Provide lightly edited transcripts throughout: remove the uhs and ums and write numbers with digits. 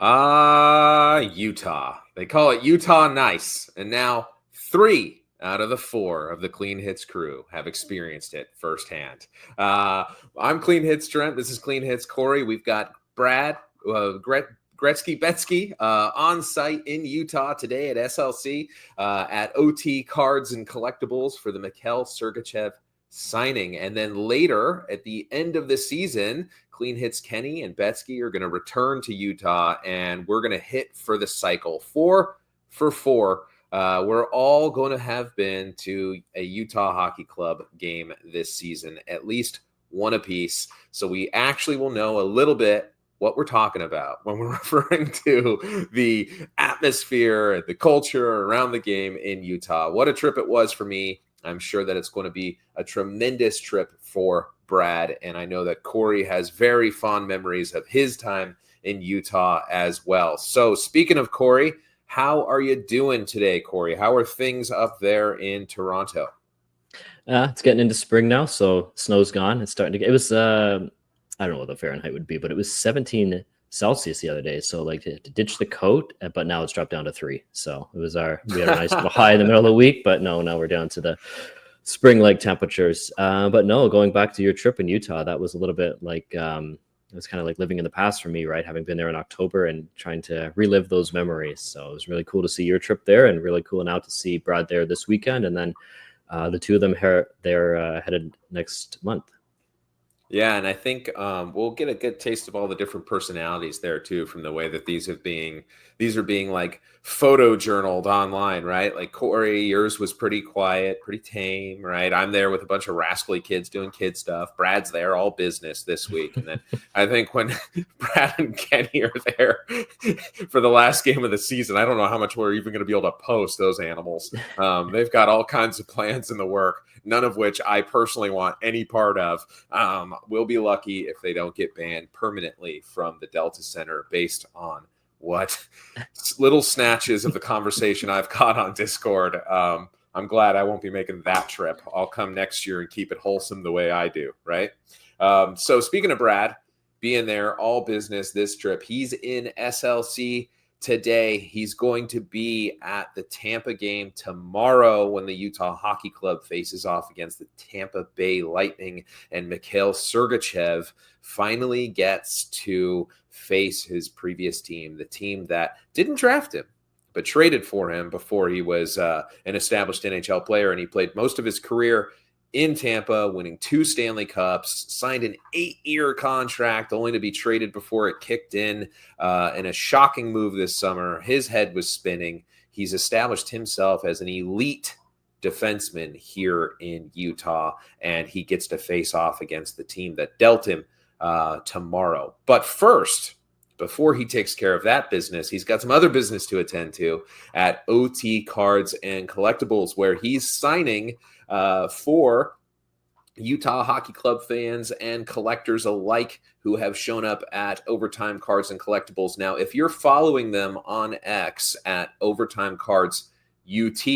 Utah. They call it Utah Nice. And now 3 out of the 4 of the Clean Hits crew have experienced it firsthand. I'm Clean Hits Trent. This is Clean Hits Corey. We've got Brad, Gretzky Betsky on site in Utah today at SLC at OT Cards and Collectibles for the Mikhail Sergachev signing. And then later at the end of the season, Clean Hits Kenny and Betsky are going to return to Utah, and we're going to hit for the cycle 4 for 4. We're all going to have been to a Utah Hockey Club game this season, at least one apiece. So we actually will know a little bit what we're talking about when we're referring to the atmosphere and the culture around the game in Utah. What a trip it was for me. I'm sure that it's going to be a tremendous trip for Brad. And I know that Corey has very fond memories of his time in Utah as well. So speaking of Corey, how are you doing today, Corey? How are things up there in Toronto? It's getting into spring now, so snow's gone. It's starting to get, it was, I don't know what the Fahrenheit would be, but it was 17 Celsius the other day. So like to ditch the coat, but now it's dropped down to 3. So we had a nice little high in the middle of the week, but now we're down to the spring-like temperatures. But no, going back to your trip in Utah, that was a little bit like, it was kind of like living in the past for me, right? Having been there in October and trying to relive those memories. So it was really cool to see your trip there, and really cool now to see Brad there this weekend. And then the two of them they're headed next month. Yeah, and I think we'll get a good taste of all the different personalities there too, from the way that these are being like photo journaled online, right? Like Corey, yours was pretty quiet, pretty tame, right? I'm there with a bunch of rascally kids doing kid stuff. Brad's there, all business this week, and then I think when Brad and Kenny are there for the last game of the season, I don't know how much we're even going to be able to post those animals. They've got all kinds of plans in the work, none of which I personally want any part of. We'll be lucky if they don't get banned permanently from the Delta Center based on what little snatches of the conversation I've got on Discord. I'm glad I won't be making that trip. I'll come next year and keep it wholesome the way I do, right? So speaking of Brad being there, all business this trip, he's in SLC today. He's going to be at the Tampa game tomorrow when the Utah Hockey Club faces off against the Tampa Bay Lightning, and Mikhail Sergachev finally gets to face his previous team, the team that didn't draft him but traded for him before he was an established NHL player, and he played most of his career in Tampa, winning 2 Stanley Cups, signed an 8-year contract only to be traded before it kicked in a shocking move this summer. His head was spinning. He's established himself as an elite defenseman here in Utah, and he gets to face off against the team that dealt him tomorrow. But first, before he takes care of that business, he's got some other business to attend to at OT Cards and Collectibles, where he's signing for Utah Hockey Club fans and collectors alike who have shown up at Overtime Cards and Collectibles. Now, if you're following them on X at Overtime Cards UT,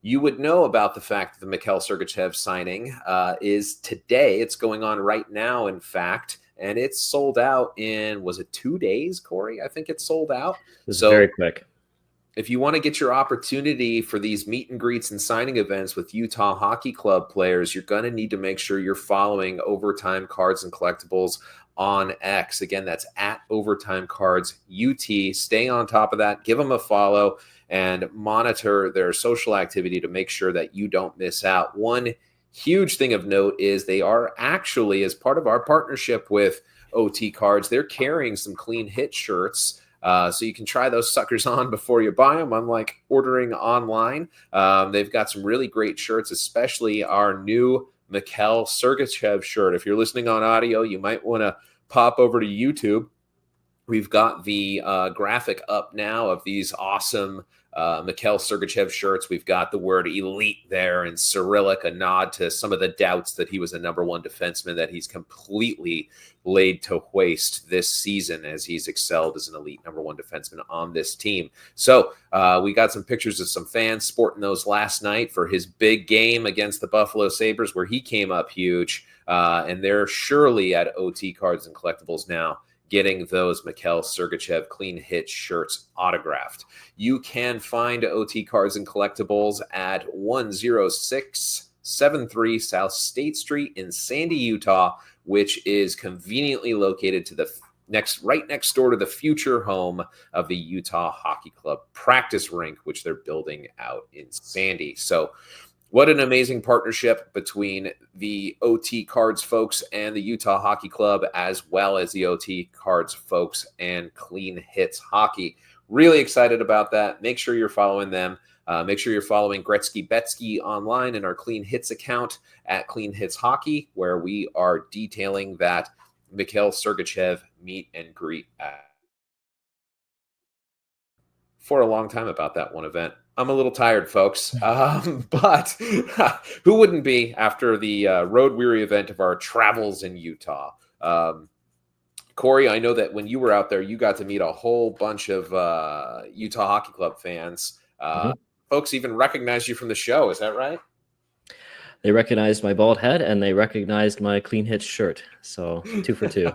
you would know about the fact that the Mikhail Sergachev signing is today. It's going on right now, in fact, and it's sold out in, was it 2 days, Corey? I think it's sold out. It was very quick. If you want to get your opportunity for these meet and greets and signing events with Utah Hockey Club players, you're going to need to make sure you're following Overtime Cards and Collectibles on X. Again, that's at Overtime Cards UT. Stay on top of that. Give them a follow and monitor their social activity to make sure that you don't miss out. One huge thing of note is they are actually, as part of our partnership with OT Cards, they're carrying some Clean Hit shirts. So you can try those suckers on before you buy them, unlike ordering online. They've got some really great shirts, especially our new Mikhail Sergachev shirt. If you're listening on audio, you might want to pop over to YouTube. We've got the graphic up now of these awesome Mikhail Sergachev shirts. We've got the word elite there in Cyrillic, a nod to some of the doubts that he was a number one defenseman that he's completely laid to waste this season as he's excelled as an elite number one defenseman on this team. So we got some pictures of some fans sporting those last night for his big game against the Buffalo Sabres, where he came up huge. And they're surely at OT Cards and Collectibles now, getting those Mikhail Sergachev clean hit shirts autographed. You can find OT Cards and Collectibles at 10673 South State Street in Sandy, Utah, which is conveniently located to the right next door to the future home of the Utah Hockey Club practice rink, which they're building out in Sandy. So what an amazing partnership between the OT Cards folks and the Utah Hockey Club, as well as the OT Cards folks and Clean Hits Hockey. Really excited about that. Make sure you're following them. Make sure you're following Gretzky Betsky online in our Clean Hits account at Clean Hits Hockey, where we are detailing that Mikhail Sergachev meet and greet for a long time about that one event. I'm a little tired, folks, but who wouldn't be after the road weary event of our travels in Utah? Corey, I know that when you were out there, you got to meet a whole bunch of Utah Hockey Club fans. Folks even recognized you from the show. Is that right? They recognized my bald head and they recognized my Clean Hits shirt. So 2 for 2.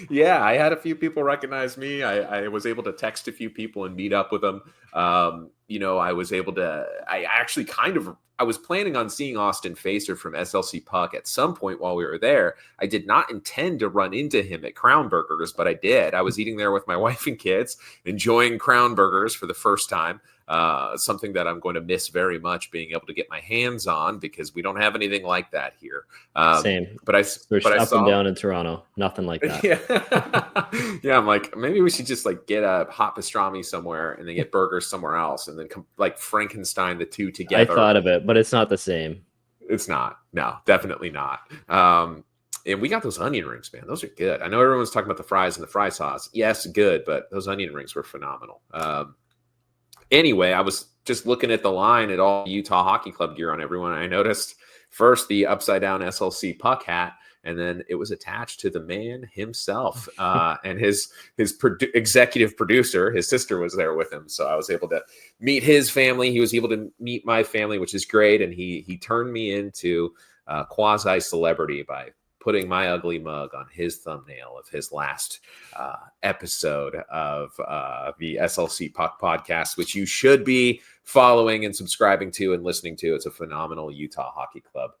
Yeah, I had a few people recognize me. I was able to text a few people and meet up with them. I was able to, I was planning on seeing Austin Facer from SLC Puck at some point while we were there. I did not intend to run into him at Crown Burgers, but I did. I was eating there with my wife and kids, enjoying Crown Burgers for the first time. Something that I'm going to miss very much, being able to get my hands on, because we don't have anything like that here. Same. But I up saw and down in Toronto, nothing like that. Yeah. Yeah, I'm like, maybe we should just like get a hot pastrami somewhere and then get burgers somewhere else and then like Frankenstein the two together. I thought of it, but it's not the same. It's not. No, definitely not. And we got those onion rings, man. Those are good. I know everyone's talking about the fries and the fry sauce. Yes, good, but those onion rings were phenomenal. Anyway, I was just looking at the line at all Utah Hockey Club gear on everyone. And I noticed first the upside down SLC Puck hat, and then it was attached to the man himself and his executive producer. His sister was there with him, so I was able to meet his family. He was able to meet my family, which is great. And he turned me into quasi celebrity by putting my ugly mug on his thumbnail of his last episode of the SLC Puck podcast, which you should be following and subscribing to and listening to. It's a phenomenal Utah Hockey Club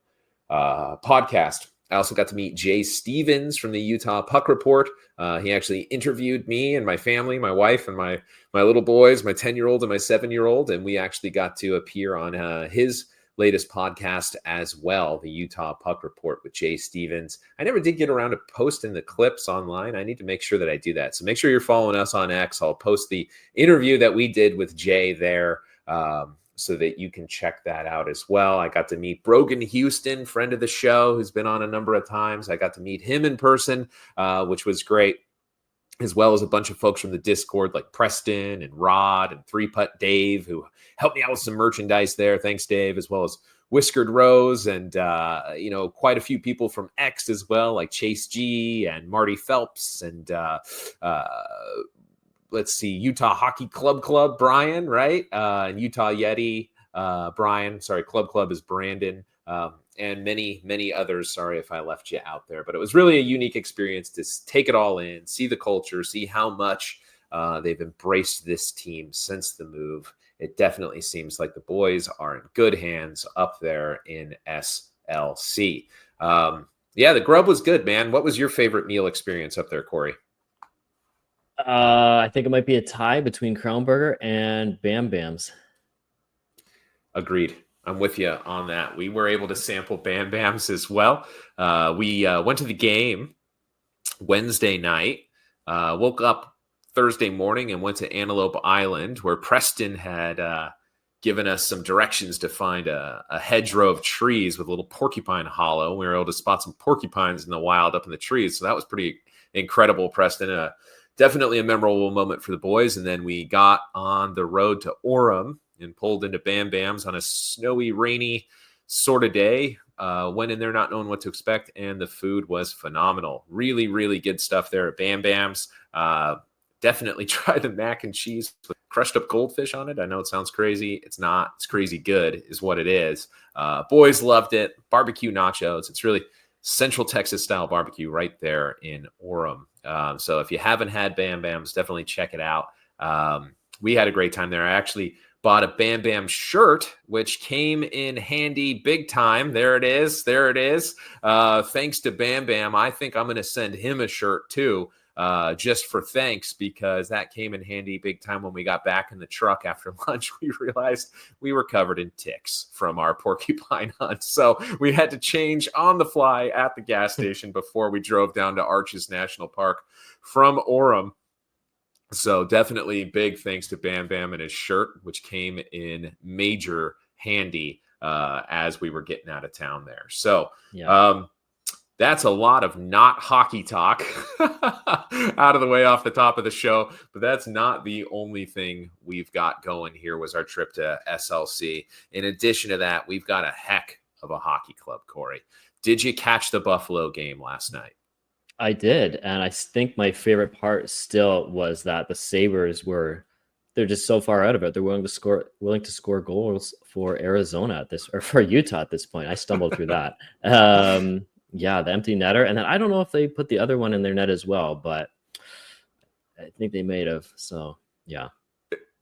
podcast. I also got to meet Jay Stevens from the Utah Puck Report. He actually interviewed me and my family, my wife and my little boys, my 10-year-old and my 7-year-old, and we actually got to appear on his latest podcast as well, the Utah Puck Report with Jay Stevens. I never did get around to posting the clips online. I need to make sure that I do that. So make sure you're following us on X. I'll post the interview that we did with Jay there so that you can check that out as well. I got to meet Brogan Houston, friend of the show, who's been on a number of times. I got to meet him in person, which was great, as well as a bunch of folks from the Discord like Preston and Rod and 3-Putt Dave, who helped me out with some merchandise there. Thanks, Dave, as well as Whiskered Rose and, quite a few people from X as well, like Chase G and Marty Phelps and let's see, Utah Hockey Club, Brian, right? And Utah Yeti, Brian. Sorry, Club is Brandon. And many, many others. Sorry if I left you out there, but it was really a unique experience to take it all in, see the culture, see how much they've embraced this team since the move. It definitely seems like the boys are in good hands up there in SLC. The grub was good, man. What was your favorite meal experience up there, Corey? I think it might be a tie between Crown Burger and Bam Bam's. Agreed. I'm with you on that. We were able to sample Bam Bam's as well. We went to the game Wednesday night, woke up Thursday morning and went to Antelope Island, where Preston had given us some directions to find a hedgerow of trees with a little porcupine hollow. We were able to spot some porcupines in the wild up in the trees. So that was pretty incredible, Preston. Definitely a memorable moment for the boys. And then we got on the road to Orem and pulled into Bam Bam's on a snowy, rainy sort of day. Went in there not knowing what to expect, and the food was phenomenal. Really, really good stuff there at Bam Bam's. Definitely try the mac and cheese with crushed up goldfish on it. I know it sounds crazy. It's not. It's crazy good is what it is. Boys loved it. Barbecue nachos. It's Central Texas style barbecue right there in Orem. So if you haven't had Bam Bam's, definitely check it out. We had a great time there. I actually bought a Bam Bam shirt, which came in handy big time. There it is. There it is. Thanks to Bam Bam, I think I'm going to send him a shirt too, just for thanks, because that came in handy big time when we got back in the truck after lunch. We realized we were covered in ticks from our porcupine hunt. So we had to change on the fly at the gas station before we drove down to Arches National Park from Orem. So definitely big thanks to Bam Bam and his shirt, which came in major handy as we were getting out of town there. So that's a lot of not hockey talk out of the way off the top of the show, but that's not the only thing we've got going here was our trip to SLC. In addition to that, we've got a heck of a hockey club, Corey. Did you catch the Buffalo game last night? I did, and I think my favorite part still was that the Sabres they're just so far out of it. They're willing to score goals for Arizona at this, or for Utah at this point. I stumbled through that. Yeah, the empty netter, and then I don't know if they put the other one in their net as well, but I think they may have. So yeah,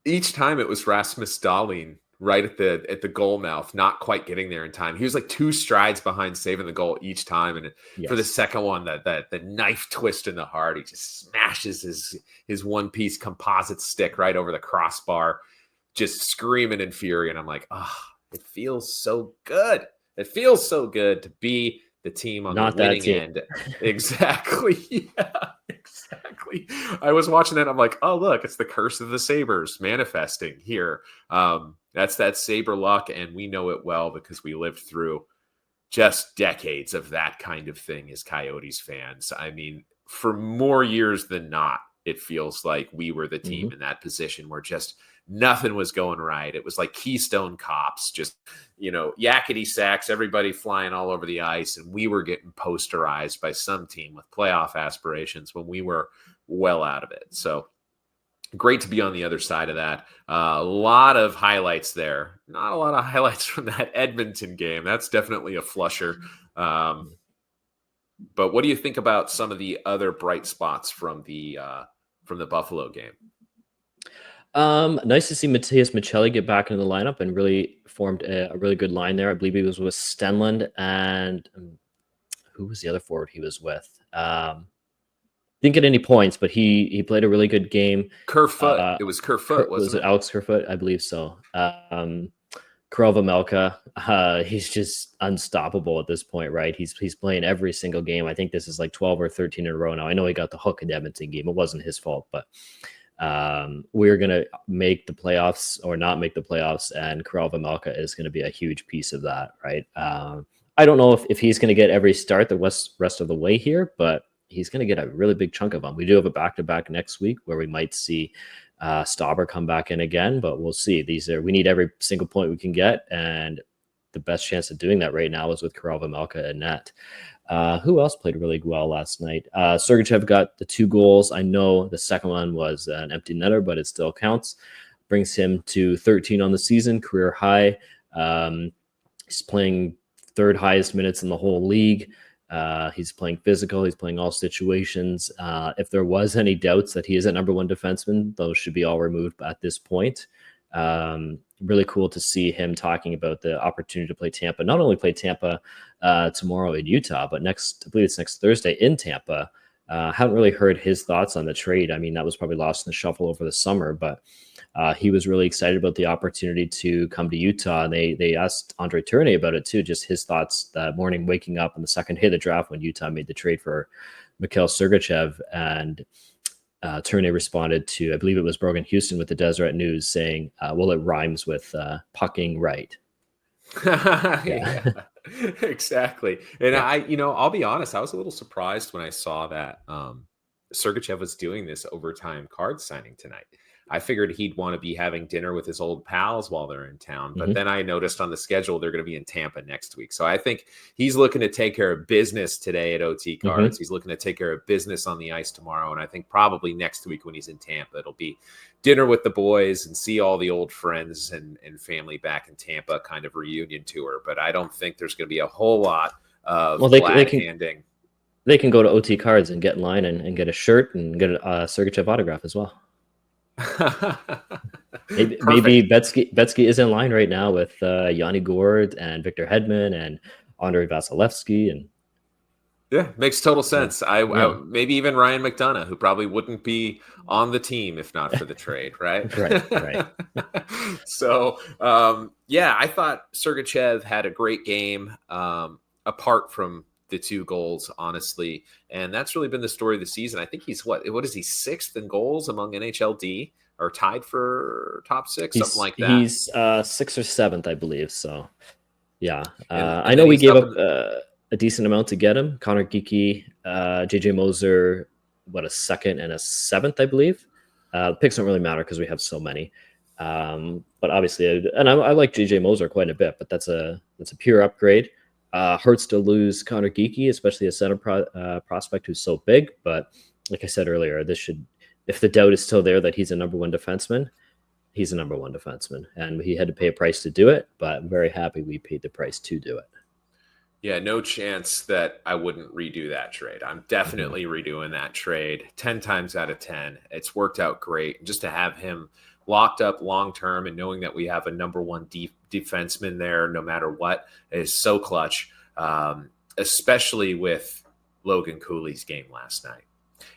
each time it was Rasmus Dahlin right at the goal mouth, not quite getting there in time. He was like 2 strides behind saving the goal each time. And for the second one, the knife twist in the heart, he just smashes his one-piece composite stick right over the crossbar, just screaming in fury. And I'm like, it feels so good. It feels so good to be the team on not the winning end. Exactly. Yeah, exactly. I was watching that. I'm like, oh, look, it's the curse of the Sabres manifesting here. That's that Sabre luck. And we know it well because we lived through just decades of that kind of thing as Coyotes fans. I mean, for more years than not, it feels like we were the team in that position where just nothing was going right. It was like Keystone Cops, just, yakety sacks, everybody flying all over the ice. And we were getting posterized by some team with playoff aspirations when we were well out of it. So great to be on the other side of that. A lot of highlights there. Not a lot of highlights from that Edmonton game. That's definitely a flusher. But what do you think about some of the other bright spots from the Buffalo game? Nice to see Matthias Michelli get back into the lineup and really formed a really good line there. I believe he was with Stenlund and who was the other forward he was with? Didn't get any points, but he played a really good game. Kerfoot. It was Kerfoot, wasn't it? Alex Kerfoot? I believe so. Krova, he's just unstoppable at this point, right? He's playing every single game. I think this is like 12 or 13 in a row now. I know he got the hook in the Edmonton game. It wasn't his fault, but we're going to make the playoffs or not make the playoffs, and Krova is going to be a huge piece of that, right? I don't know if he's going to get every start the rest of the way here, but he's going to get a really big chunk of them. We do have a back-to-back next week where we might see Stauber come back in again, but we'll see. We need every single point we can get, and the best chance of doing that right now is with Krova and net. Who else played really well last night? Sergachev got the 2 goals. I know the second one was an empty netter, but it still counts. Brings him to 13 on the season, career high. He's playing 3rd highest minutes in the whole league. He's playing physical. He's playing all situations. If there was any doubts that he is a number 1 defenseman, those should be all removed at this point. Really cool to see him talking about the opportunity to play Tampa. Not only play Tampa tomorrow in Utah, but I believe it's next Thursday in Tampa. Haven't really heard his thoughts on the trade. I mean, that was probably lost in the shuffle over the summer, but he was really excited about the opportunity to come to Utah. And they asked Andre Tourné about it too, just his thoughts that morning waking up on the second day of the draft when Utah made the trade for Mikhail Sergachev. And Tourné responded to, I believe it was Brogan Houston with the Deseret News saying, well, it rhymes with pucking right. Yeah. Exactly. And I'll be honest, I was a little surprised when I saw that Sergachev was doing this overtime card signing tonight. I figured he'd want to be having dinner with his old pals while they're in town. But then I noticed on the schedule, they're going to be in Tampa next week. So I think he's looking to take care of business today at OT Cards. He's looking to take care of business on the ice tomorrow. And I think probably next week when he's in Tampa, it'll be dinner with the boys and see all the old friends and family back in Tampa, kind of reunion tour. But I don't think there's going to be a whole lot Well, of glad handing. they can go to OT Cards and get in line and get a shirt and get a Sergachev autograph as well. Maybe Perfect. Betsky is in line right now with Yanni Gourde and Victor Hedman and Andrei Vasilevsky and Yeah, makes total yeah, sense. I yeah, maybe even Ryan McDonough, who probably wouldn't be on the team if not for the trade, right? right, right. So, yeah, I thought Sergachev had a great game, apart from the two goals, honestly, and that's really been the story of the season. I think he's what is he, sixth in goals among NHLD, or tied for top six, something like that. He's sixth or seventh, I believe. So yeah, I And know then we he's gave up up in a decent amount to get him. Connor Geeky, JJ Moser, what a second and a seventh, I believe. Picks don't really matter because we have so many. But obviously, and I like JJ Moser quite a bit, but that's a pure upgrade. Hurts to lose Connor Geeky, especially a center prospect who's so big. But like I said earlier, this should, if the doubt is still there that he's a number one defenseman, he's a number one defenseman, and he had to pay a price to do it. But I'm very happy we paid the price to do it. Yeah, no chance that I wouldn't redo that trade. I'm Mhm. definitely redoing that trade 10 times out of 10. It's worked out great. Just to have him locked up long term and knowing that we have a number one defenseman there no matter what is so clutch, especially with Logan Cooley's game last night.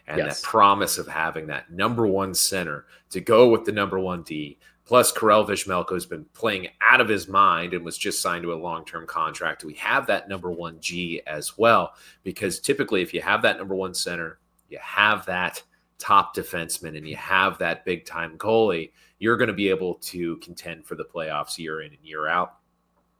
And that Yes. promise of having that number one center to go with the number one D. Plus, Karel Vishmelko has been playing out of his mind and was just signed to a long-term contract. We have that number one G as well, because typically if you have that number one center, you have that top defenseman, and you have that big-time goalie, you're going to be able to contend for the playoffs year in and year out.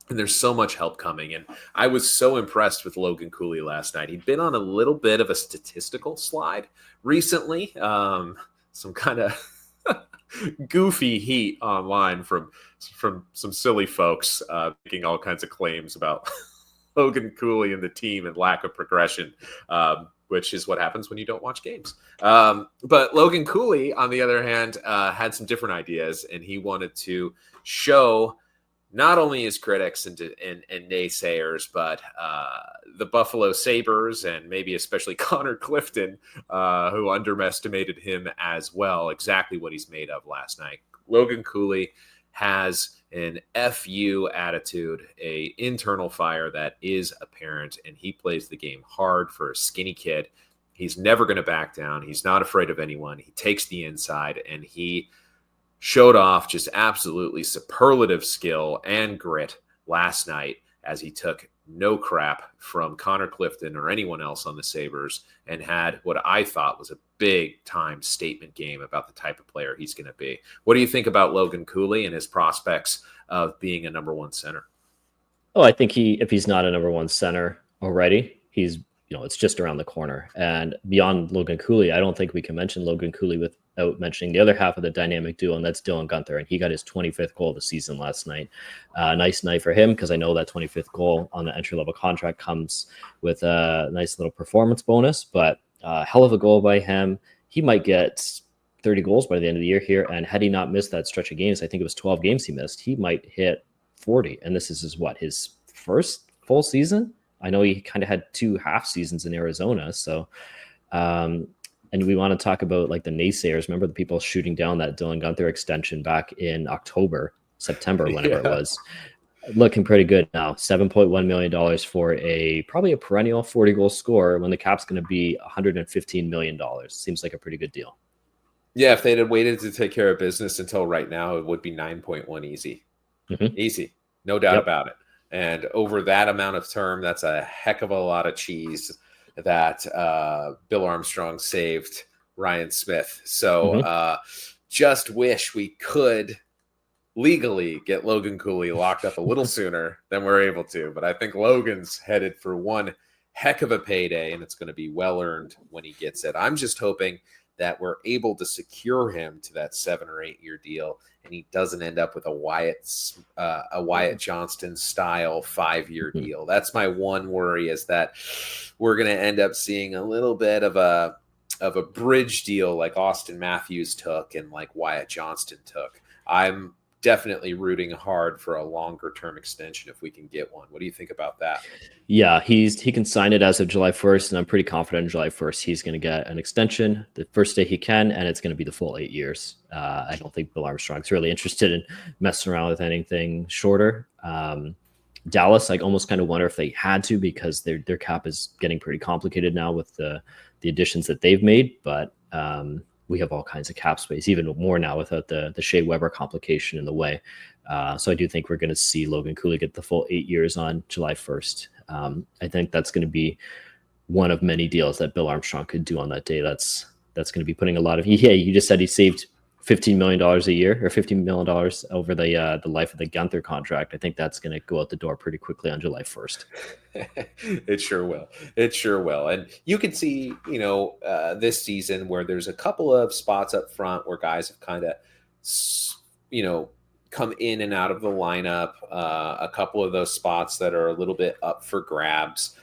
And there's so much help coming. And I was so impressed with Logan Cooley last night. He'd been on a little bit of a statistical slide recently, some kind of goofy heat online from some silly folks making all kinds of claims about Logan Cooley and the team and lack of progression, which is what happens when you don't watch games. But Logan Cooley, on the other hand, had some different ideas, and he wanted to show not only his critics and naysayers, but the Buffalo Sabres, and maybe especially Connor Clifton, who underestimated him as well, exactly what he's made of last night. Logan Cooley has an FU attitude, a internal fire that is apparent, and he plays the game hard for a skinny kid. He's never going to back down. He's not afraid of anyone. He takes the inside, and he showed off just absolutely superlative skill and grit last night as he took no crap from Connor Clifton or anyone else on the Sabres, and had what I thought was a big time statement game about the type of player he's going to be. What do you think about Logan Cooley and his prospects of being a number one center? Oh, I think if he's not a number one center already, he's, it's just around the corner. And beyond Logan Cooley, I don't think we can mention Logan Cooley without mentioning the other half of the dynamic duo, and that's Dylan Guenther. And he got his 25th goal of the season last night. Nice night for him, because I know that 25th goal on the entry level contract comes with a nice little performance bonus. But hell of a goal by him. He might get 30 goals by the end of the year here. And had he not missed that stretch of games, I think it was 12 games he missed, he might hit 40. And this is his first full season. I know he kind of had 2 half seasons in Arizona. So, and we want to talk about like the naysayers. Remember the people shooting down that Dylan Guenther extension back in September, whenever it Yeah. was. Looking pretty good now. $7.1 million for probably a perennial 40 goal scorer when the cap's going to be $115 million. Seems like a pretty good deal. Yeah, if they'd have waited to take care of business until right now, it would be 9.1 easy. Mm-hmm. Easy. No doubt Yep. about it. And over that amount of term, that's a heck of a lot of cheese that Bill Armstrong saved Ryan Smith. So Mm-hmm. just wish we could legally get Logan Cooley locked up a little sooner than we're able to. But I think Logan's headed for one heck of a payday, and it's going to be well earned when he gets it. I'm just hoping that we're able to secure him to that 7 or 8 year deal, and he doesn't end up with a Wyatt Johnston style 5-year Mm-hmm. deal. That's my one worry, is that we're going to end up seeing a little bit of a bridge deal like Austin Matthews took and like Wyatt Johnston took. I'm definitely rooting hard for a longer term extension if we can get one. What do you think about that? Yeah, he can sign it as of July 1st, and I'm pretty confident July 1st he's going to get an extension the first day he can, and it's going to be the full 8 years. I don't think Bill Armstrong's really interested in messing around with anything shorter. Dallas, I almost kind of wonder if they had to, because their cap is getting pretty complicated now with the additions that they've made, but we have all kinds of cap space, even more now without the Shea Weber complication in the way. So I do think we're going to see Logan Cooley get the full 8 years on July 1st. I think that's going to be one of many deals that Bill Armstrong could do on that day. That's going to be putting a lot of. Yeah, you just said he saved $15 million a year, or $15 million over the life of the Gunther contract. I think that's going to go out the door pretty quickly on July 1st. It sure will. It sure will. And you can see, this season where there's a couple of spots up front where guys have kind of, you know, come in and out of the lineup. A couple of those spots that are a little bit up for grabs.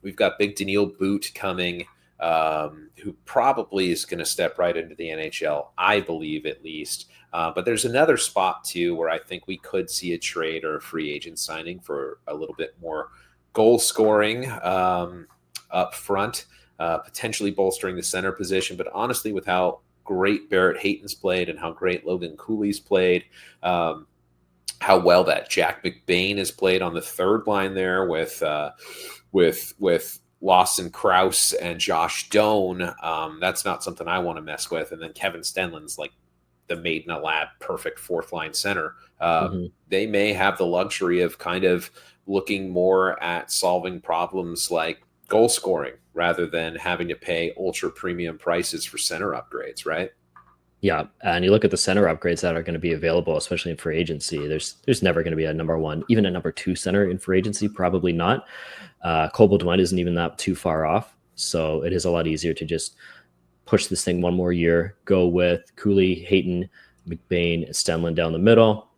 We've got Big Daniil Boot coming, who probably is going to step right into the NHL, I believe at least. But there's another spot too where I think we could see a trade or a free agent signing for a little bit more goal scoring up front, potentially bolstering the center position. But honestly, with how great Barrett Hayton's played and how great Logan Cooley's played, how well that Jack McBain has played on the third line there with Lawson Krause and Josh Doan, that's not something I want to mess with. And then Kevin Stenlund's like the made in a lab perfect fourth line center. They may have the luxury of kind of looking more at solving problems like goal scoring rather than having to pay ultra premium prices for center upgrades, right? Yeah, and you look at the center upgrades that are going to be available, especially in free agency. There's never going to be a number one, even a number two center in free agency, probably not. Cole Baudouin isn't even that too far off, so it is a lot easier to just push this thing one more year, go with Cooley, Hayton, McBain, Stenlund down the middle,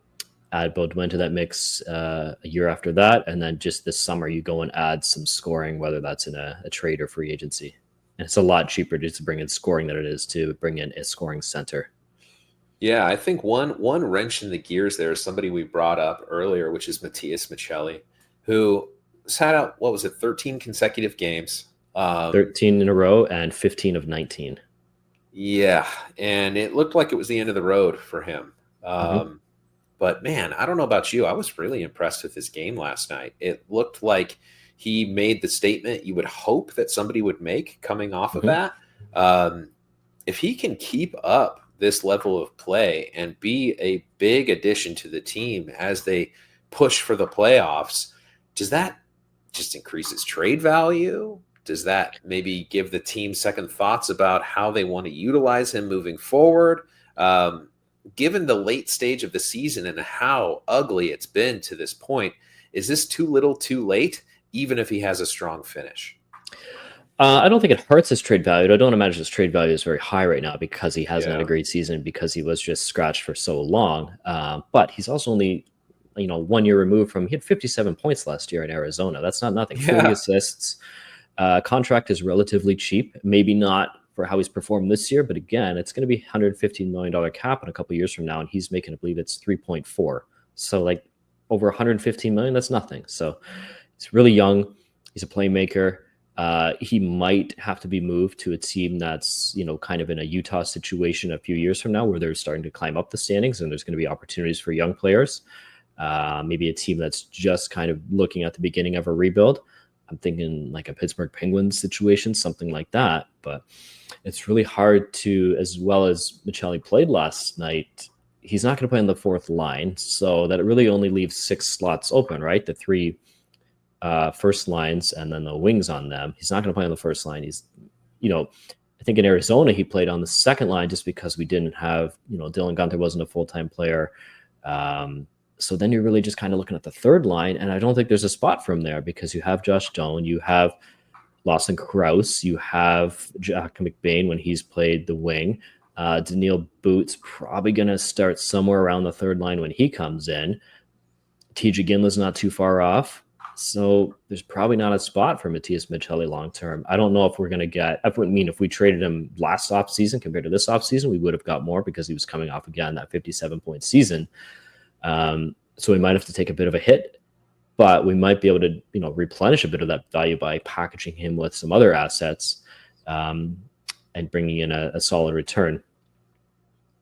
add Baudouin to that mix a year after that, and then just this summer you go and add some scoring, whether that's in a trade or free agency. And it's a lot cheaper just to bring in scoring than it is to bring in a scoring center. Yeah, I think one wrench in the gears there is somebody we brought up earlier, which is Matias Michelli, who sat out, what was it, 13 consecutive games. 13 in a row and 15 of 19. Yeah, and it looked like it was the end of the road for him. But man, I don't know about you. I was really impressed with his game last night. It looked like he made the statement you would hope that somebody would make coming off of that. If he can keep up this level of play and be a big addition to the team as they push for the playoffs, does that just increase his trade value? Does that maybe give the team second thoughts about how they want to utilize him moving forward? Given the late stage of the season and how ugly it's been to this point, is this too little too late, even if he has a strong finish? I don't think it hurts his trade value. I don't imagine his trade value is very high right now because he hasn't had a great season, because he was just scratched for so long. But he's also only 1 year removed from, he had 57 points last year in Arizona. That's not nothing. 40 assists. Contract is relatively cheap. Maybe not for how he's performed this year, but again, it's going to be $115 million cap in a couple years from now, and he's making, I believe it's 3.4. So like over 115 million, that's nothing. So he's really young. He's a playmaker. He might have to be moved to a team that's, kind of in a Utah situation a few years from now, where they're starting to climb up the standings and there's going to be opportunities for young players. Maybe a team that's just kind of looking at the beginning of a rebuild. I'm thinking like a Pittsburgh Penguins situation, something like that. But it's really hard to, as well as Michelli played last night, he's not going to play on the fourth line. So that really only leaves 6 slots open, right? The 3 first lines and then the wings on them. He's not going to play on the first line. He's, I think in Arizona, he played on the second line just because we didn't have, Dylan Gunther wasn't a full-time player. So then you're really just kind of looking at the third line, and I don't think there's a spot for him there because you have Josh Doan, you have Lawson Krause, you have Jack McBain when he's played the wing. Daniil Boot's probably going to start somewhere around the third line when he comes in. TJ Ginla's not too far off. So there's probably not a spot for Matias Michelli long term. I don't know if we're going to get, if we traded him last offseason compared to this offseason, we would have got more because he was coming off again that 57-point season. So we might have to take a bit of a hit, but we might be able to, replenish a bit of that value by packaging him with some other assets, um, and bringing in a solid return.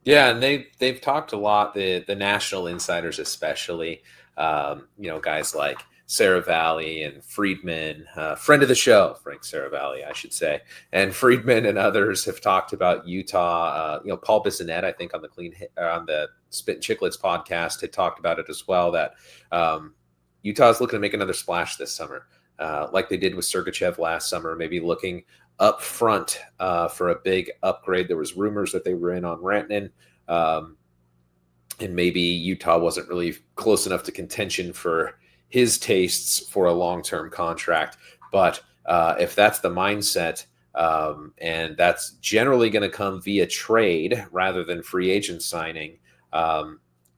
Yeah, and they've talked a lot, the national insiders especially, guys like Sarah Valley and Friedman, friend of the show, Frank Saravalli, I should say, and Friedman and others have talked about Utah. Paul Bissonette, I think on the Spit and Chicklets podcast, had talked about it as well. That Utah is looking to make another splash this summer, like they did with Sergachev last summer. Maybe looking up front for a big upgrade. There was rumors that they were in on Rantanen, and maybe Utah wasn't really close enough to contention for his tastes for a long-term contract. But if that's the mindset, and that's generally going to come via trade rather than free agent signing,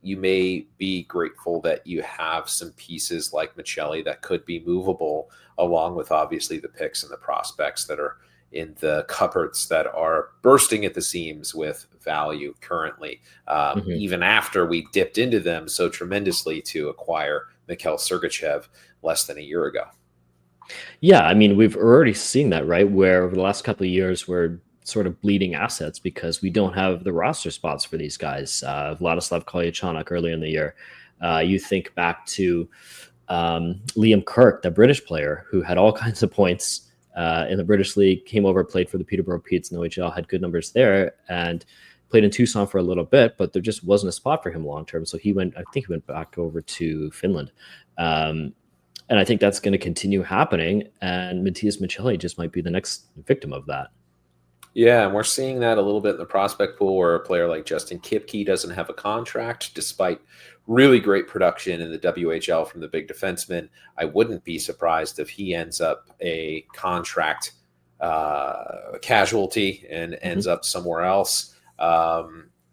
you may be grateful that you have some pieces like Michelli that could be movable, along with obviously the picks and the prospects that are in the cupboards that are bursting at the seams with value currently, Mm-hmm. even after we dipped into them so tremendously to acquire Mikhail Sergachev less than a year ago. Yeah, I mean, we've already seen that, right? Where over the last couple of years, we're sort of bleeding assets because we don't have the roster spots for these guys. Vladislav Kolyachonok earlier in the year. You think back to Liam Kirk, the British player who had all kinds of points in the British League, came over, played for the Peterborough Petes in the OHL, had good numbers there, and played in Tucson for a little bit, but there just wasn't a spot for him long term. So I think he went back over to Finland. And I think that's going to continue happening. And Matthias Michelli just might be the next victim of that. Yeah, and we're seeing that a little bit in the prospect pool where a player like Justin Kipke doesn't have a contract despite really great production in the WHL from the big defenseman. I wouldn't be surprised if he ends up a contract casualty and ends up somewhere else.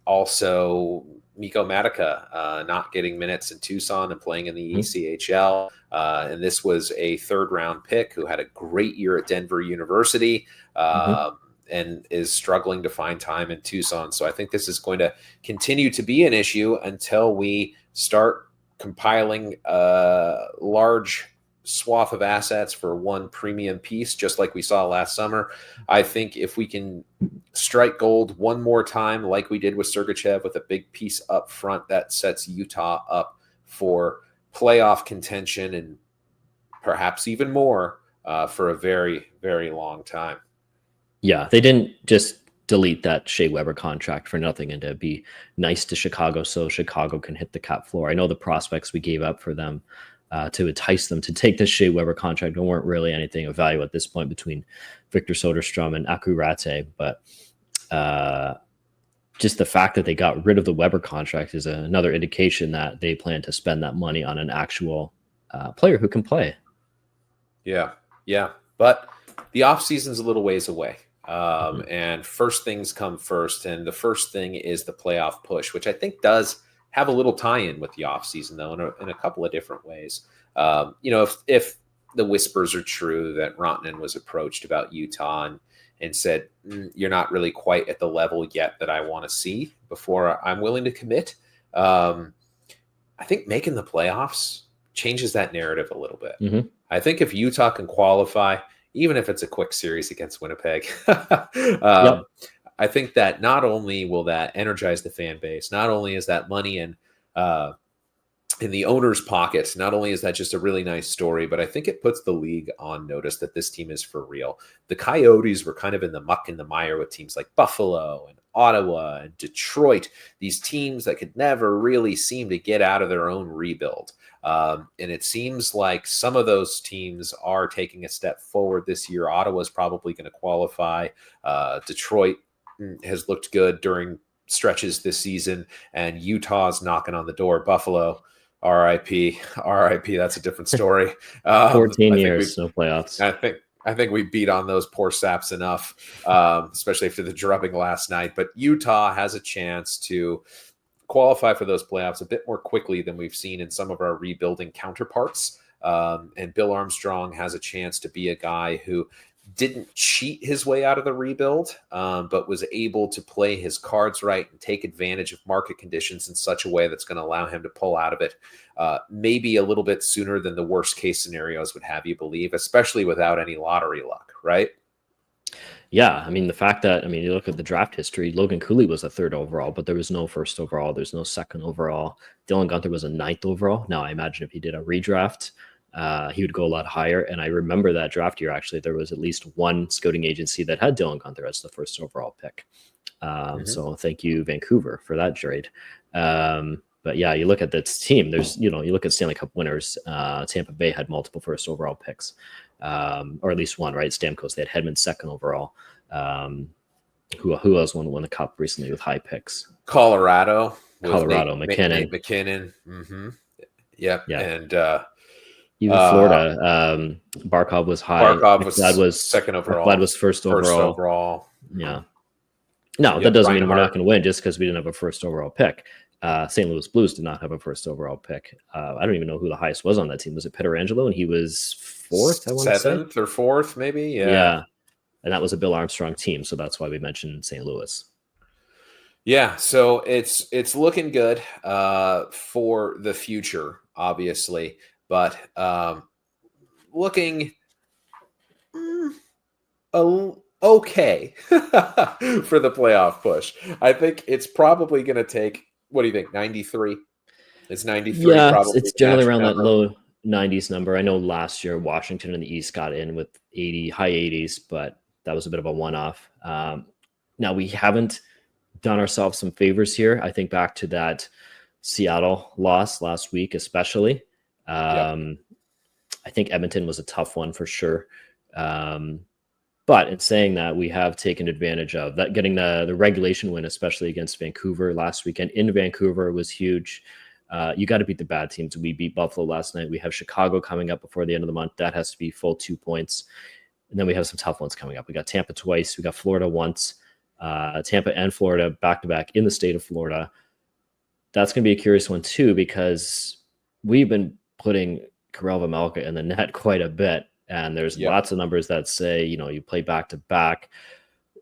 Also, Miko Matica not getting minutes in Tucson and playing in the ECHL. And this was a third-round pick who had a great year at Denver University. And is struggling to find time in Tucson. So I think this is going to continue to be an issue until we start compiling a large swath of assets for one premium piece, just like we saw last summer. I think if we can strike gold one more time, like we did with Sergachev, with a big piece up front, that sets Utah up for playoff contention and perhaps even more for a very, very long time. Yeah, they didn't just delete that Shea Weber contract for nothing and to be nice to Chicago so Chicago can hit the cap floor. I know the prospects we gave up for them to entice them to take this Shea Weber contract weren't really anything of value at this point between Victor Soderstrom and Aku Rate, but just the fact that they got rid of the Weber contract is another indication that they plan to spend that money on an actual player who can play. Yeah, but the off season's a little ways away. And first things come first. And the first thing is the playoff push, which I think does have a little tie-in with the offseason, though, in a couple of different ways. If the whispers are true that Rantanen was approached about Utah and said, you're not really quite at the level yet that I want to see before I'm willing to commit, I think making the playoffs changes that narrative a little bit. I think if Utah can qualify, even if it's a quick series against Winnipeg, I think that not only will that energize the fan base, not only is that money in the owner's pockets, not only is that just a really nice story, but I think it puts the league on notice that this team is for real. The Coyotes were kind of in the muck and the mire with teams like Buffalo and Ottawa and Detroit, these teams that could never really seem to get out of their own rebuild. And it seems like some of those teams are taking a step forward this year. Ottawa's probably going to qualify. Detroit has looked good during stretches this season, and Utah's knocking on the door. Buffalo, RIP. That's a different story. 14 years, no playoffs. I think we beat on those poor saps enough, especially after the drubbing last night. But Utah has a chance to qualify for those playoffs a bit more quickly than we've seen in some of our rebuilding counterparts. And Bill Armstrong has a chance to be a guy who didn't cheat his way out of the rebuild, but was able to play his cards right and take advantage of market conditions in such a way that's going to allow him to pull out of it maybe a little bit sooner than the worst case scenarios would have you believe, especially without any lottery luck, right? Yeah, I mean the fact that you look at the draft history. Logan Cooley was a third overall, but there was no first overall. There's no second overall. Dylan Gunther was a ninth overall. Now I imagine if he did a redraft, he would go a lot higher. And I remember that draft year actually there was at least one scouting agency that had Dylan Gunther as the first overall pick. So thank you Vancouver for that trade. But yeah, you look at this team. There's you look at Stanley Cup winners. Tampa Bay had multiple first overall picks. Or at least one, right? Stamkos, they had Hedman second overall. Who else won the cup recently with high picks? Colorado, McKinnon. Nate McKinnon. Yep. Yeah. And even Florida, Barkov was high. Barkov McLeod was second overall. McLeod was first overall. Yeah. No, that doesn't mean we're not going to win just because we didn't have a first overall pick. St. Louis Blues did not have a first overall pick. I don't even know who the highest was on that team. Was it Pietrangelo? And he was fourth, I want to say. Seventh or fourth, maybe? Yeah. And that was a Bill Armstrong team, so that's why we mentioned St. Louis. Yeah, so it's looking good for the future, obviously, but looking okay for the playoff push. I think it's probably going to take, what do you think, 93? It's 93. Yeah, probably it's generally around that low 90s number. I know last year Washington in the East got in with high 80s, but that was a bit of a one-off. Now we haven't done ourselves some favors here. I think back to that Seattle loss last week, especially. I think Edmonton was a tough one for sure. But in saying that, we have taken advantage of that. Getting the regulation win, especially against Vancouver last weekend in Vancouver, was huge. You got to beat the bad teams. We beat Buffalo last night. We have Chicago coming up before the end of the month. That has to be full 2 points. And then we have some tough ones coming up. We got Tampa twice. We got Florida once. Tampa and Florida back-to-back in the state of Florida. That's going to be a curious one too, because we've been putting Karel Vejmelka in the net quite a bit. And there's lots of numbers that say, you play back-to-back,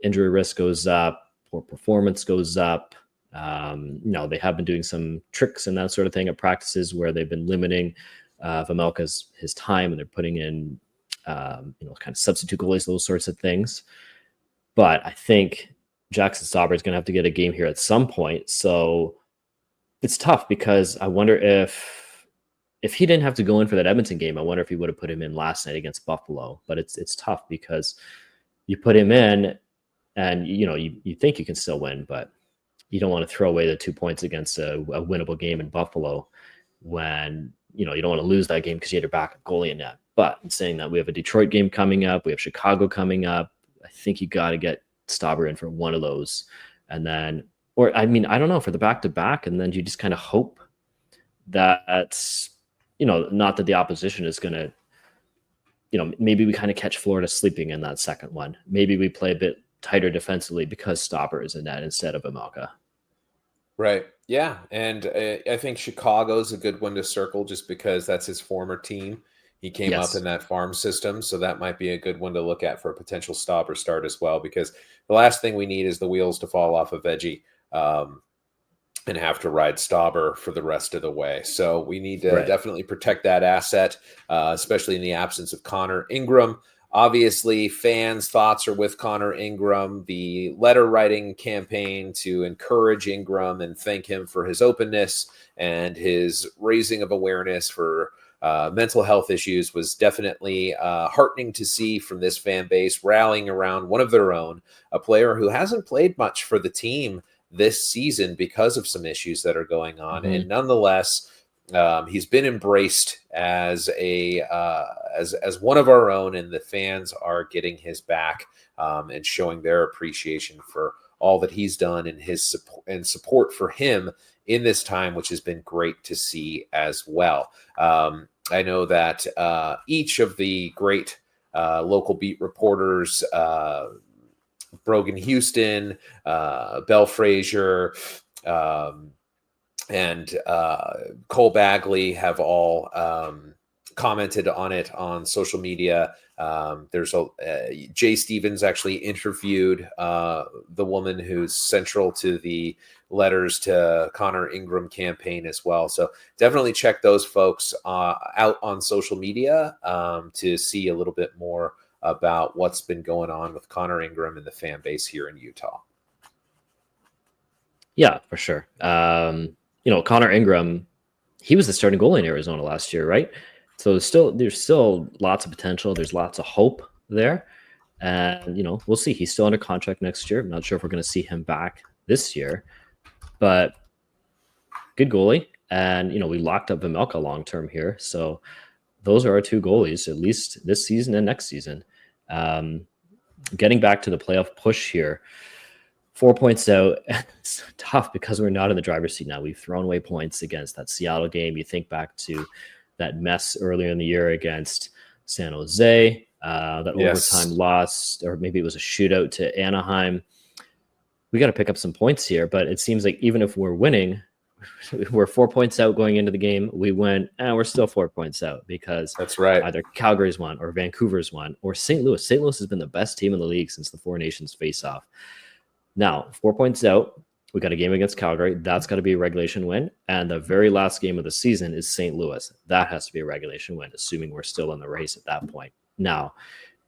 injury risk goes up, poor performance goes up. They have been doing some tricks and that sort of thing at practices where they've been limiting Vejmelka's his time, and they're putting in, kind of substitute goalies, those sorts of things. But I think Jackson Stauber is going to have to get a game here at some point. So it's tough because I wonder if he didn't have to go in for that Edmonton game, I wonder if he would have put him in last night against Buffalo. But it's tough because you put him in and, you think you can still win, but you don't want to throw away the 2 points against a winnable game in Buffalo when, you don't want to lose that game because you had your backup goalie in net. But in saying that, we have a Detroit game coming up. We have Chicago coming up. I think you got to get Stauber in for one of those. And then, I don't know, for the back-to-back, and then you just kind of hope that, not that the opposition is going to, maybe we kind of catch Florida sleeping in that second one. Maybe we play a bit tighter defensively because Stauber is in that instead of Vejmelka. Right. Yeah. And I think Chicago's a good one to circle just because that's his former team. He came up in that farm system. So that might be a good one to look at for a potential Stauber start as well, because the last thing we need is the wheels to fall off of Veggie and have to ride Stauber for the rest of the way. So we need to definitely protect that asset, especially in the absence of Connor Ingram. Obviously, fans' thoughts are with Connor Ingram. The letter writing campaign to encourage Ingram and thank him for his openness and his raising of awareness for mental health issues was definitely heartening to see from this fan base rallying around one of their own, a player who hasn't played much for the team this season because of some issues that are going on. Mm-hmm. And nonetheless, he's been embraced as as one of our own, and the fans are getting his back and showing their appreciation for all that he's done and his support for him in this time, which has been great to see as well. I know that each of the great local beat reporters, Brogan Houston, Bell Frazier, and Cole Bagley have all commented on it on social media, There's Jay Stevens actually interviewed the woman who's central to the letters to Connor Ingram campaign as well. So definitely check those folks out on social media to see a little bit more about what's been going on with Connor Ingram and the fan base here in Utah. Yeah, for sure. Connor Ingram, he was the starting goalie in Arizona last year, right? So there's still lots of potential. There's lots of hope there. And, we'll see. He's still under contract next year. I'm not sure if we're going to see him back this year, but good goalie. And, we locked up Vimelka long-term here. So those are our two goalies, at least this season and next season. Getting back to the playoff push here, 4 points out. It's tough because we're not in the driver's seat now. We've thrown away points against that Seattle game. You think back to that mess earlier in the year against San Jose, that overtime loss, or maybe it was a shootout to Anaheim. We got to pick up some points here, but it seems like even if we're winning, we're 4 points out going into the game. We win, and we're still 4 points out because that's right. Either Calgary's won or Vancouver's won or St. Louis. St. Louis has been the best team in the league since the Four Nations face-off. Now, 4 points out. We got a game against Calgary. That's got to be a regulation win. And the very last game of the season is St. Louis. That has to be a regulation win, assuming we're still in the race at that point. Now,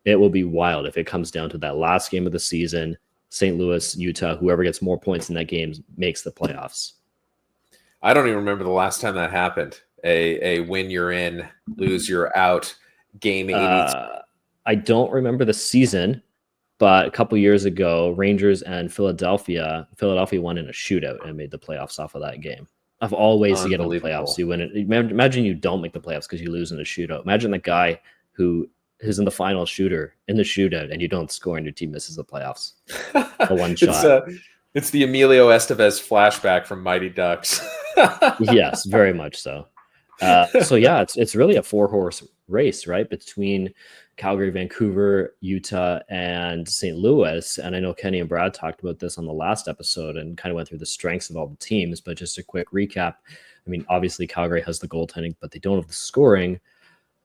it will be wild if it comes down to that last game of the season, St. Louis, Utah, whoever gets more points in that game makes the playoffs. I don't even remember the last time that happened. A win you're in, lose you're out game 80. I don't remember the season. But a couple years ago, Rangers and Philadelphia won in a shootout and made the playoffs off of that game. Of all ways to get in the playoffs, you win it. Imagine you don't make the playoffs because you lose in a shootout. Imagine the guy who's in the final shooter in the shootout and you don't score and your team misses the playoffs. A one shot. It's the Emilio Estevez flashback from Mighty Ducks. Yes, very much so. So yeah, it's really a 4-horse race, right? Between Calgary, Vancouver, Utah, and St. Louis. And I know Kenny and Brad talked about this on the last episode and kind of went through the strengths of all the teams. But just a quick recap. I mean, obviously Calgary has the goaltending, but they don't have the scoring.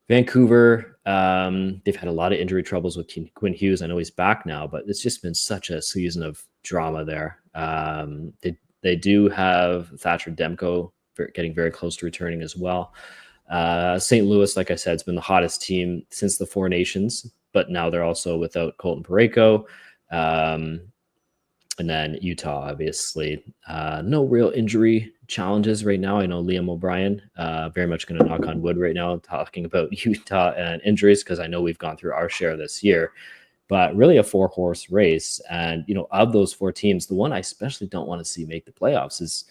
Vancouver, they've had a lot of injury troubles with Quinn Hughes. I know he's back now, but it's just been such a season of drama there. They do have Thatcher Demko getting very close to returning as well. St. Louis, like I said, has been the hottest team since the Four Nations, but now they're also without Colton Parayko. And then Utah, obviously, no real injury challenges right now. I know Liam O'Brien, very much going to knock on wood right now, talking about Utah and injuries, because I know we've gone through our share this year. But really a 4-horse race. And, of those 4 teams, the one I especially don't want to see make the playoffs is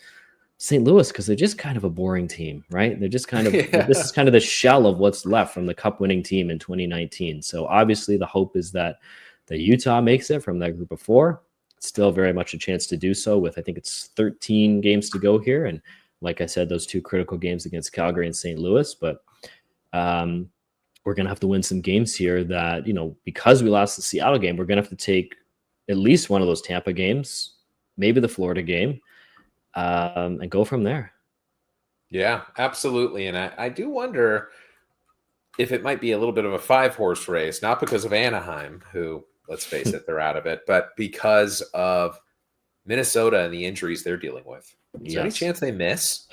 St. Louis, because they're just kind of a boring team, right? They're just kind of, This is kind of the shell of what's left from the cup winning team in 2019. So obviously the hope is that the Utah makes it from that group of 4. Still very much a chance to do so with, I think it's 13 games to go here. And like I said, those 2 critical games against Calgary and St. Louis, but we're going to have to win some games here that, because we lost the Seattle game, we're going to have to take at least one of those Tampa games, maybe the Florida game, and go from there. Yeah, absolutely. And I do wonder if it might be a little bit of a 5-horse race, not because of Anaheim, who, let's face it, they're out of it, but because of Minnesota and the injuries they're dealing with. Is there any chance they miss?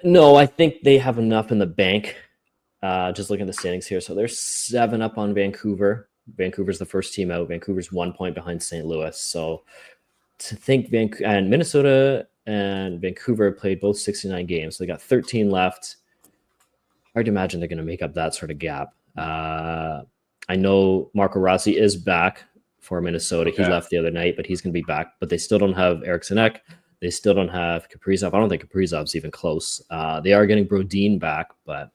No, I think they have enough in the bank. Just looking at the standings here. So they're 7 up on Vancouver. Vancouver's the first team out. Vancouver's 1 point behind St. Louis. So to think and Minnesota and Vancouver played both 69 games. So they got 13 left. Hard to imagine they're going to make up that sort of gap. I know Marco Rossi is back for Minnesota. Okay. He left the other night, but he's going to be back. But they still don't have Eriksson Ek. They still don't have Kaprizov. I don't think Kaprizov's even close. They are getting Brodin back, but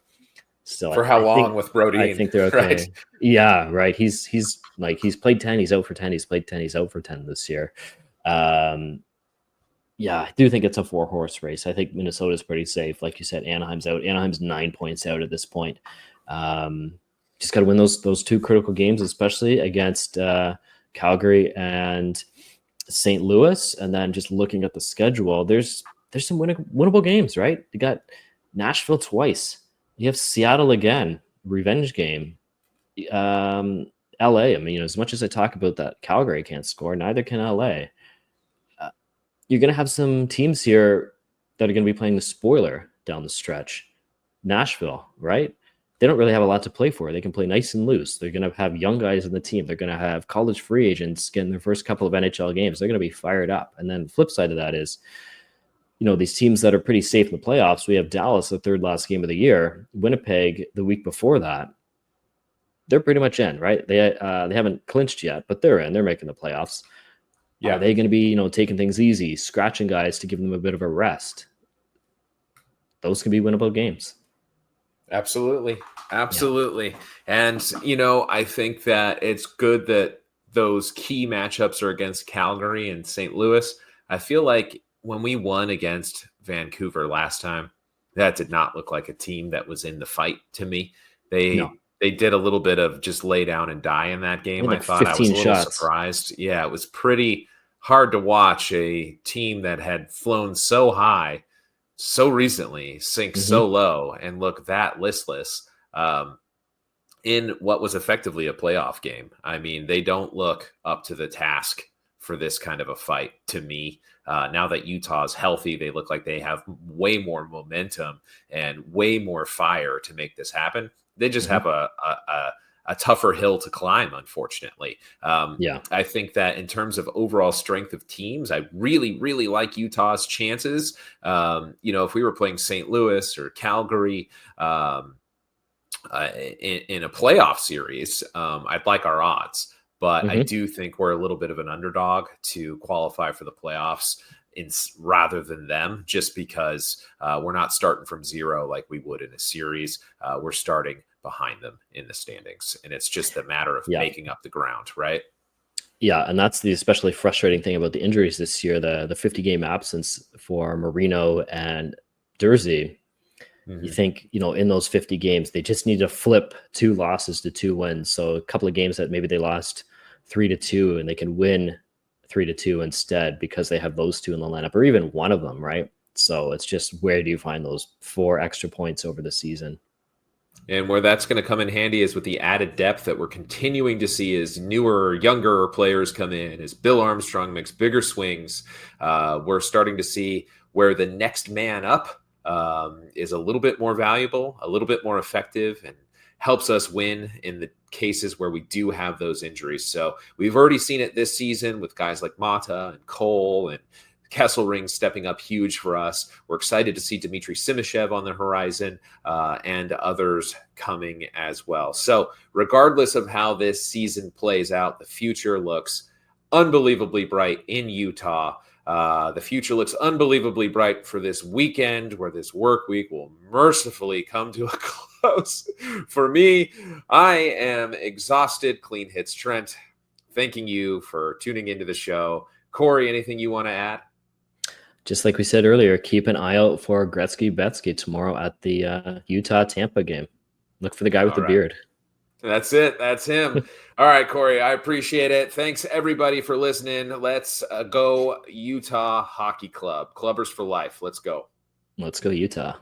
still. For how long with Brodin? I think they're okay. Right? Yeah, right. He's played 10. He's out for 10. He's played 10. He's out for 10 this year. Yeah, I do think it's a 4-horse race. I think Minnesota's pretty safe. Like you said, Anaheim's out. Anaheim's 9 points out at this point. Just got to win those 2 critical games, especially against Calgary and St. Louis. And then just looking at the schedule, there's some winnable games, right? You got Nashville twice. You have Seattle again, revenge game. Um, LA. I mean, as much as I talk about that Calgary can't score, neither can LA. You're going to have some teams here that are going to be playing the spoiler down the stretch. Nashville, right? They don't really have a lot to play for. They can play nice and loose. They're going to have young guys in the team. They're going to have college free agents getting their first couple of NHL games. They're going to be fired up. And then the flip side of that is, these teams that are pretty safe in the playoffs. We have Dallas, the third last game of the year. Winnipeg, the week before that. They're pretty much in, right? They haven't clinched yet, but they're in. They're making the playoffs. Are they going to be, taking things easy, scratching guys to give them a bit of a rest? Those can be winnable games. Absolutely. Absolutely. Yeah. And, I think that it's good that those key matchups are against Calgary and St. Louis. I feel like when we won against Vancouver last time, that did not look like a team that was in the fight to me. They did a little bit of just lay down and die in that game. Like I thought I was a little shots. surprised. Yeah, it was pretty hard to watch a team that had flown so high so recently sink so low and look that listless in what was effectively a playoff game. I mean, they don't look up to the task for this kind of a fight to me. Now that Utah's healthy, they look like they have way more momentum and way more fire to make this happen. They just have a tougher hill to climb, unfortunately. I think that in terms of overall strength of teams, I really, really like Utah's chances. If we were playing St. Louis or Calgary in a playoff series, I'd like our odds. But I do think we're a little bit of an underdog to qualify for the playoffs rather than them, just because we're not starting from zero like we would in a series. We're starting behind them in the standings, and it's just a matter of making up the ground, right? Yeah, and that's the especially frustrating thing about the injuries this year, the 50-game absence for Marino and Dursey. You think, in those 50 games, they just need to flip 2 losses to 2 wins. So a couple of games that maybe they lost 3-2 and they can win 3-2 instead because they have those 2 in the lineup, or even one of them, right? So it's just, where do you find those 4 extra points over the season? And where that's going to come in handy is with the added depth that we're continuing to see as newer, younger players come in, as Bill Armstrong makes bigger swings. We're starting to see where the next man up is a little bit more valuable, a little bit more effective, and helps us win in the cases where we do have those injuries. So we've already seen it this season with guys like Mata and Cole and Kesselring stepping up huge for us. We're excited to see Dmitry Simashev on the horizon and others coming as well. So regardless of how this season plays out, the future looks unbelievably bright in Utah. The future looks unbelievably bright for this weekend, where this work week will mercifully come to a close. For me, I am exhausted. Clean hits, Trent. Thanking you for tuning into the show. Corey, anything you want to add? Just like we said earlier, keep an eye out for Gretzky-Betsky tomorrow at the Utah-Tampa game. Look for the guy with the beard. That's it. That's him. All right, Corey, I appreciate it. Thanks, everybody, for listening. Let's go Utah Hockey Club. Clubbers for life. Let's go. Let's go Utah.